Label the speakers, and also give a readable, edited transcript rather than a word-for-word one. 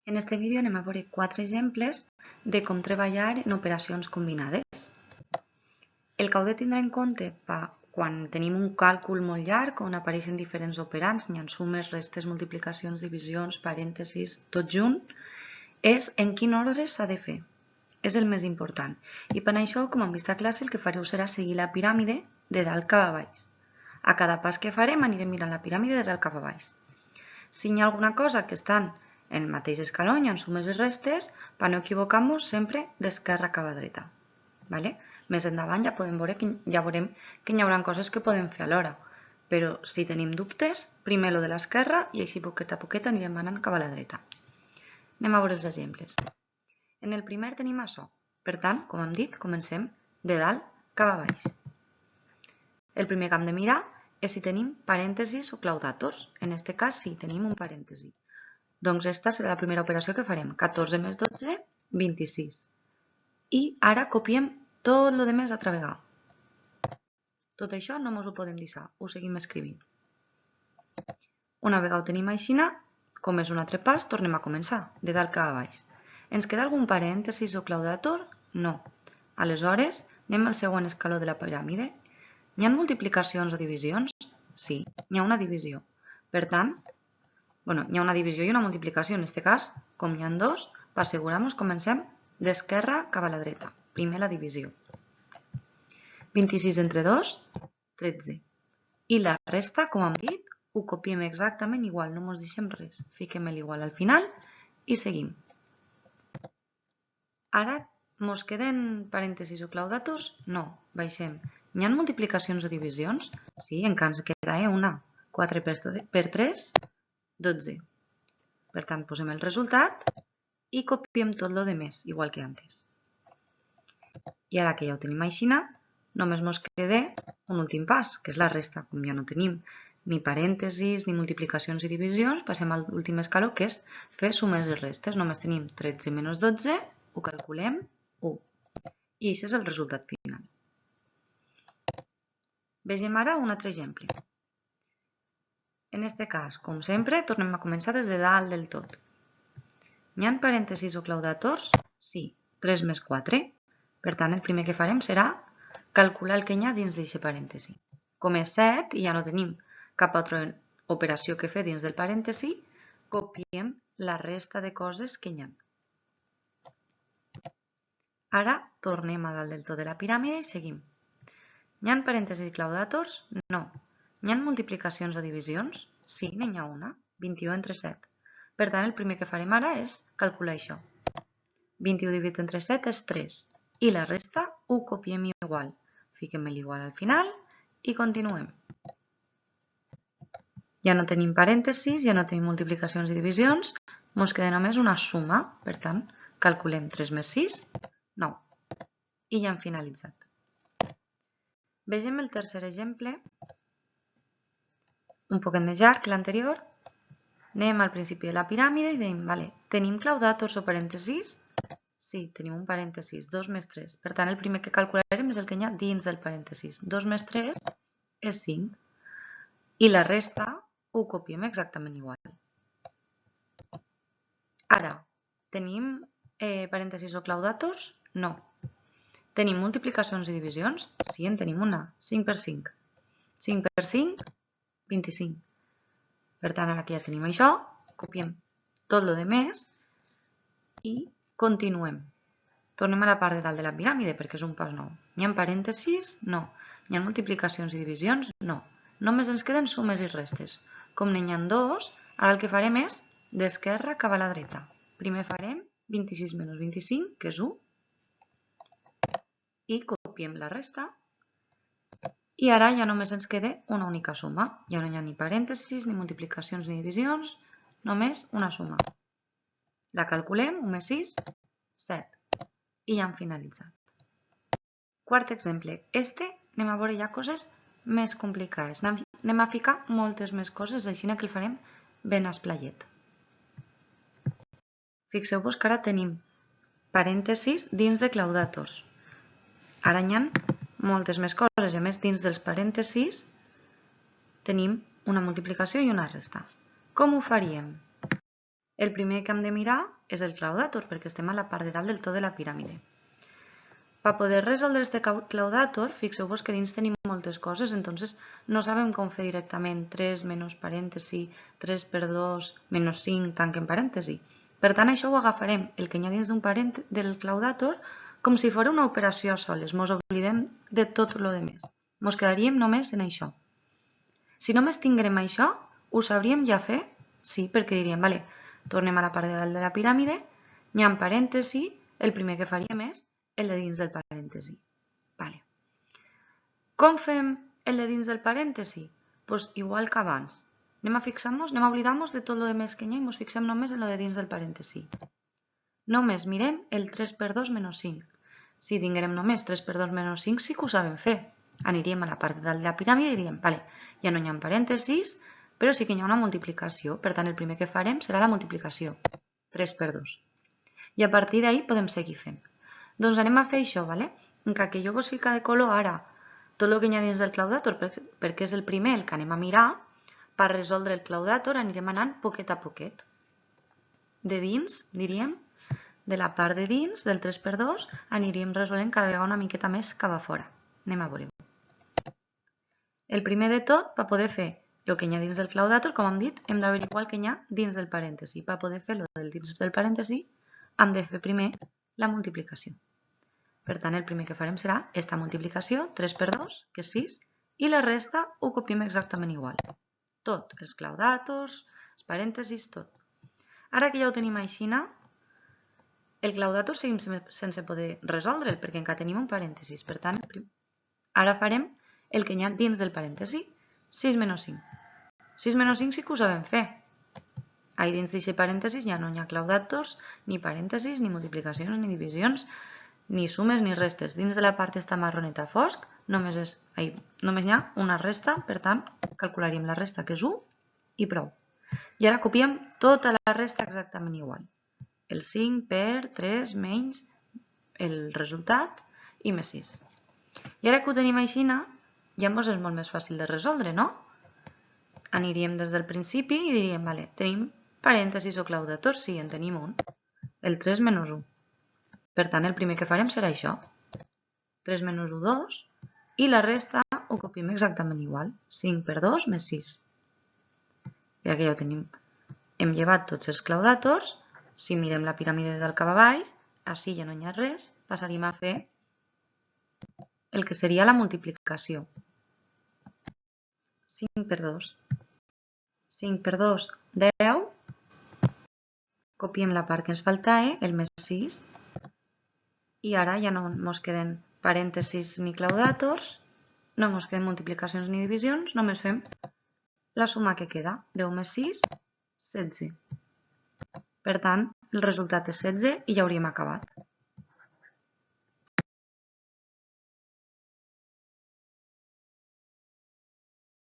Speaker 1: En aquest vídeo anem a veure 4 exemples de com treballar en operacions combinades. El que heu de tindre en compte quan tenim un càlcul molt llarg on apareixen diferents operands, n'hi ha sumes, restes, multiplicacions, divisions, parèntesis, tot junt, és en quin ordre s'ha de fer. És el més important. I per això, com hem vist a classe, el que fareu serà seguir la piràmide de dalt cap a baix. A cada pas que farem anirem mirant la piràmide de dalt cap a baix. Si hi ha alguna cosa que estan en el mateix escaló, hi ha sumes i restes, per no equivocar-nos sempre d'esquerra cap a dreta. Més endavant ja veurem que hi haurà coses que podem fer alhora, però si tenim dubtes, primer lo de l'esquerra i així poquet a poquet anirem anant cap a la dreta. Anem a veure els exemples. En el primer tenim això, per tant, com hem dit, comencem de dalt cap a baix. El primer que hem de mirar és si tenim parèntesis o claudators. En aquest cas sí, tenim un parèntesi. Doncs aquesta serà la primera operació que farem. 14 més 12, 26. I ara copiem tot el que més altra vegada. Tot això no ens ho podem deixar, ho seguim escrivint. Una vegada ho tenim així, com és un altre pas, tornem a començar, de dalt cap a baix. Ens queda algun parèntesis o claudator? No. Aleshores, anem al següent escaló de la piràmide. Hi ha multiplicacions o divisions? Sí, hi ha una divisió. Per tant, hi ha una divisió i una multiplicació. En aquest cas, com hi ha dos, per assegurar-nos, comencem d'esquerra cap a la dreta. Primer la divisió. 26 entre 2, 13. I la resta, com hem dit, ho copiem exactament igual, no ens deixem res. Fiquem l'igual al final i seguim. Ara, ens queden parèntesis o claudators? No, baixem. Hi ha multiplicacions o divisions? Sí, encara ens queda una. 4 per 3, 12. Per tant, posem el resultat i copiem tot el més, igual que antes. I ara que ja ho tenim així, només ens queda un últim pas, que és la resta. Com ja no tenim ni parèntesis, ni multiplicacions i divisions, passem a l'últim escaló, que és fer sumes i restes. Només tenim 13 menys 12, ho calculem, 1. I aquest és el resultat final. Vegem ara un altre exemple. En aquest cas, com sempre, tornem a començar des de dalt del tot. Hi ha parèntesis o claudators? Sí, 3 més 4. Per tant, el primer que farem serà calcular el que hi ha dins d'aquest parèntesi. Com és 7 i ja no tenim cap altra operació que fer dins del parèntesi, copiem la resta de coses que hi ha. Ara tornem a dalt del tot de la piràmide i seguim. Hi ha parèntesis i claudators? No. Hi ha multiplicacions o divisions? Sí, n'hi ha una. 21 entre 7. Per tant, el primer que farem ara és calcular això. 21 dividit entre 7 és 3. I la resta ho copiem igual. Fiquem l'igual al final i continuem. Ja no tenim parèntesis, ja no tenim multiplicacions i divisions. Ens queda només una suma. Per tant, calculem 3 més 6, 9. I ja hem finalitzat. Vegem el tercer exemple, un poquet més llarg que l'anterior. Anem al principi de la piràmide i diem, tenim claudators o parèntesis? Sí, tenim un parèntesis, 2 més 3. Per tant, el primer que calcularem és el que hi ha dins del parèntesis. 2 més 3 és 5. I la resta ho copiem exactament igual. Ara, tenim parèntesis o claudators? No. Tenim multiplicacions i divisions? Sí, en tenim una. 5 per 5. 5 per 5, 25. Per tant, ara que ja tenim això, copiem tot el més i continuem. Tornem a la part de dalt de la piràmide perquè és un pas nou. Hi ha parèntesis? No. Hi ha multiplicacions i divisions? No. Només ens queden sumes i restes. Com n'hi ha dos, ara el que farem és d'esquerra cap a la dreta. Primer farem 26 menys 25, que és 1. I copiem la resta. I ara ja només ens queda una única suma. Ja no hi ha ni parèntesis, ni multiplicacions, ni divisions, només una suma. La calculem, 1 més 6, 7. I ja hem finalitzat. Quart exemple. Anem a veure ja coses més complicades. Anem a ficar moltes més coses, així que el farem ben esplaiet. Fixeu-vos que ara tenim parèntesis dins de claudators. Ara hi ha moltes més coses i a més dins dels parèntesis tenim una multiplicació i una resta. Com ho faríem? El primer que hem de mirar és el claudator, perquè estem a la part de dalt del tot de la piràmide. Per poder resoldre este claudator, fixeu-vos que dins tenim moltes coses, entonces no sabem com fer directament 3 menys parèntesi, 3 per 2 menys 5 tanquen parèntesi. Per tant, això ho agafarem, el que hi ha dins del claudator, com si fos una operació a soles. Mos oblidem de tot el demés. Mos quedaríem només en això. Si només tinguérem això, ho sabríem ja fer? Sí, perquè diríem, vale, tornem a la part de dalt de la piràmide, hi ha parèntesi, el primer que faríem és el de dins del parèntesi. Vale. Com fem el de dins del parèntesi? Pues igual que abans. Anem a fixar-nos, anem a oblidar-nos de tot el més que hi ha i ens fixem només en el de dins del parèntesi. Només mirem el 3 per 2 menys 5. Si tinguérem només 3 per 2 menys 5, sí que ho sabem fer. Aniríem a la part de dalt de la piràmide i diríem, vale, ja no hi ha parèntesis, però sí que hi ha una multiplicació. Per tant, el primer que farem serà la multiplicació. 3 per 2. I a partir d'ahí podem seguir fent. Doncs anem a fer això, ¿vale? Encara que jo vos fica de color ara tot el que hi ha dins del claudator, perquè és el primer el que anem a mirar, per resoldre el claudator anirem anant poquet a poquet. De dins, diríem, de la part de dins, del 3 per 2, aniríem resolent cada vegada una miqueta més cap a fora. Anem a veure-ho. El primer de tot, per poder fer el que hi ha dins del claudator, com hem dit, hem d'averiguar el que hi ha dins del parèntesi. Per poder fer el del dins del parèntesi, hem de fer primer la multiplicació. Per tant, el primer que farem serà esta multiplicació, 3 per 2, que és 6, i la resta ho copiem exactament igual. Tot, els claudators, els parèntesis, tot. Ara que ja ho tenim així, el claudator seguim sense poder resoldre'l, perquè encara tenim un parèntesis. Per tant, ara farem el que hi ha dins del parèntesi, 6 menys 5. 6 menys 5 sí que ho sabem fer. Ahí dins d'aquest parèntesis ja no hi ha claudators, ni parèntesis, ni multiplicacions, ni divisions, ni sumes ni restes. Dins de la part esta marroneta fosc només hi ha una resta, per tant calcularíem la resta que és 1 i prou. I ara copiem tota la resta exactament igual. El 5 per 3 menys el resultat i més 6. I ara que ho tenim així, ja ens és molt més fàcil de resoldre, no? Aniríem des del principi i diríem, vale, tenim parèntesis o claudators? Sí, en tenim un. El 3 menys 1. Per tant, el primer que farem serà això. 3 menys 1, 2. I la resta ho copiem exactament igual. 5 per 2 més 6. I aquí ja ho tenim. Hem llevat tots els claudators. Si mirem la piràmide del cap a baix, així ja no hi ha res. Passaríem a fer el que seria la multiplicació. 5 per 2. 5 per 2, 10. Copiem la part que ens faltava, el més 6. I ara ja no ens queden parèntesis ni claudators, no ens queden multiplicacions ni divisions, només fem la suma que queda. 10 més 6, 16. Per tant, el resultat és 16 i ja hauríem acabat.